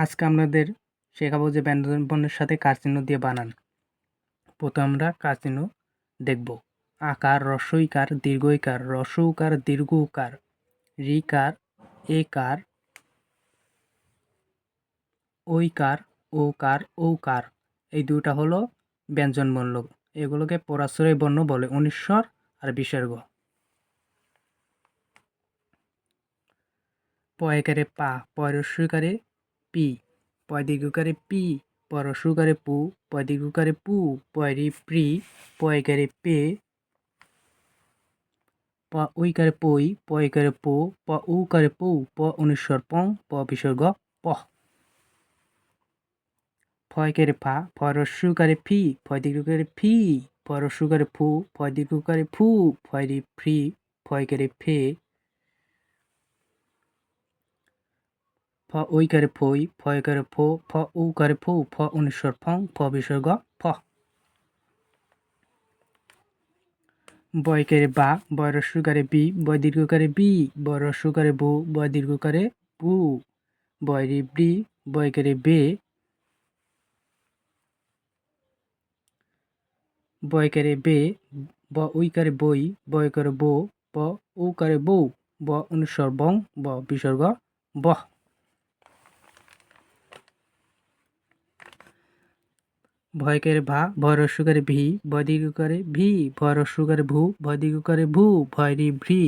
আজকে আপনাদের শেখাবো যে ব্যঞ্জন বর্ণের সাথে কার চিহ্ন দিয়ে বানান। প্রথমে আমরা কার চিহ্ন দেখব। আকার, হ্রস্বইকার, দীর্ঘইকার, হ্রস্ব উকার, দীর্ঘ উকার, ঋকার, একার, ঐকার, ওকার, ঔকার, এই দুটা হলো ব্যঞ্জন বর্ণ। এগুলোকে পরাশ্রয়ী বর্ণ বলে, অনুস্বর আর বিসর্গ। প একারে পা, পয় হ্রস্বইকারে পি, পয় দীর্ঘকারে পি, পর হ্রস্বইকারে পু, পয় দীর্ঘকারে পু, পয় রি প্রি, পয় একারে পে, প ঐকারে পই, প একারে পো, প ঔকারে পৌ, প অনুস্বর পং, প বিসর্গ প। ফ একারে ফা, ফ হ্রস্বইকারে ফি, ফ দীর্ঘকারে ফি, ফ হ্রস্বইকারে ফু, ফ দীর্ঘকারে ফু, ফয় রি ফ্রি, ফ একারে ফে, ফ ঐকারে ফই, ফ একারে ফো, ফ ঔকারে ফৌ, ফ অনুস্বর ফং, ফ বিসর্গ ফ। ব একারে বা, বয় হ্রস্বইকারে বি, বয় দীর্ঘকারে বি, বয় হ্রস্বইকারে বু, বয় দীর্ঘকারে বু, বয় রি ব্রি, বয় একারে বে, ব একারে বে, ব ঐকারে বই, ব একারে বো, ব ঔকারে বৌ, ব অনুস্বর বং, ব বিসর্গ ব। ভ একারে ভা, ভ হ্রস্বইকারে ভি, ভ দীর্ঘকারে ভি, ভ হ্রস্বইকারে ভু, ভ দীর্ঘকারে ভু, ভয় রি ভ্রি,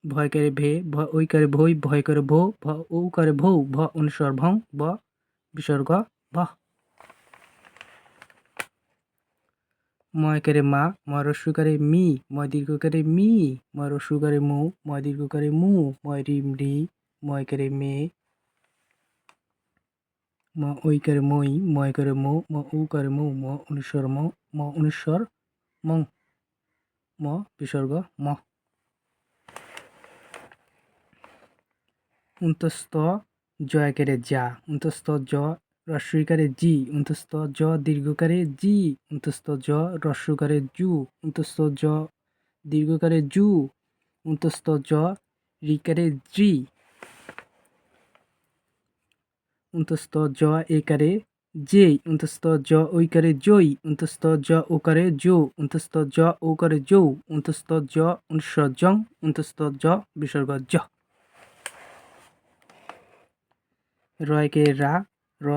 ভ একারে ভে, ভ ঐকারে ভই, ভ একারে ভো, ভ ঔকারে ভৌ, ভ অনুস্বর ভং, ব বিসর্গ ভ। ম একারে মা, ম হ্রস্বইকারে মি, ম দীর্ঘকারে মি, ম হ্রস্বইকারে মু, ম দীর্ঘকারে মু, ম রি মৃ, ম একারে মে, ম ঐকারে মই, ম একারে মো, ম ঔকারে মৌ, ম অনুস্বর ম, ম অনুস্বর মং, ম বিসর্গ ম। উন্তস্ত জ একারে যা, উন্তস্ত জ হ্রস্বইকারে জি, উন্তস্ত জ দীর্ঘকারে জি, উন্তস্ত জ হ্রস্বইকারে জু, উন্তস্ত জ দীর্ঘকারে জু, উন্তস্ত জ রিকারে জি, উন্তস্ত জ একারে জে, উন্তস্ত জ ঐকারে জই, উন্তস্ত জ ওকারে জো, উন্তস্ত জ ওকারে জৌ, উন্তস্ত জ অনুস্বর জং, উন্তস্ত জ বিসর্গ জ। র একারে রা, র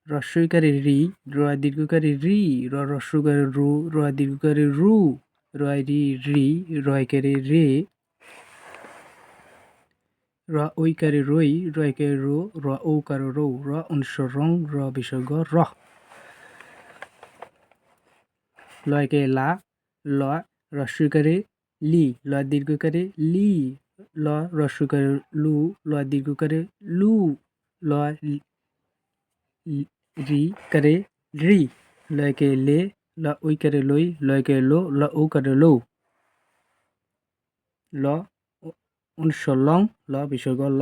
হ্রস্বইকারে রি, র দীর্ঘকারে রি, র হ্রস্বইকারে রু, র দীর্ঘকারে রু, র রি রি, র একারে রে, র ঐকারে রই, র একারে রো, র ঔকারে রৌ, র অনুস্বর রং, র বিসর্গ র। ল একারে লা, ল হ্রস্বইকারে লি, ল দীর্ঘকারে লি, ল হ্রস্বইকারে লু, ল দীর্ঘকারে লু, ল রি কারে রি, ল একারে লে, ল ঐকারে লই, ল একারে লো, ল ঔকারে লৌ, ল অনুস্বর লং, ল বিসর্গ ল।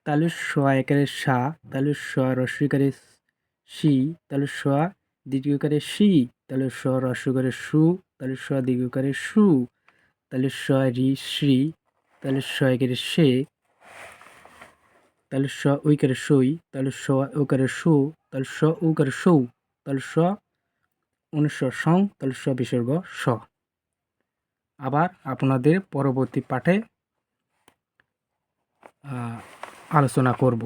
তালু স একারে সা, তালু স হ্রস্বইকারে সি, তালু স দীর্ঘকারে সি, তালু স হ্রস্বইকারে সু, তালু স দীর্ঘকারে সু, তালু স রি শ্রী, তালু স একারে সে, তালু স ঐকারে সই, তালু স ওকারে সু, তালু স ঔকারে সৌ, তালু স অনুস্বর সং, তালু স বিসর্গ স। আবার আপনাদের পরবর্তী পাঠে আলোচনা করব।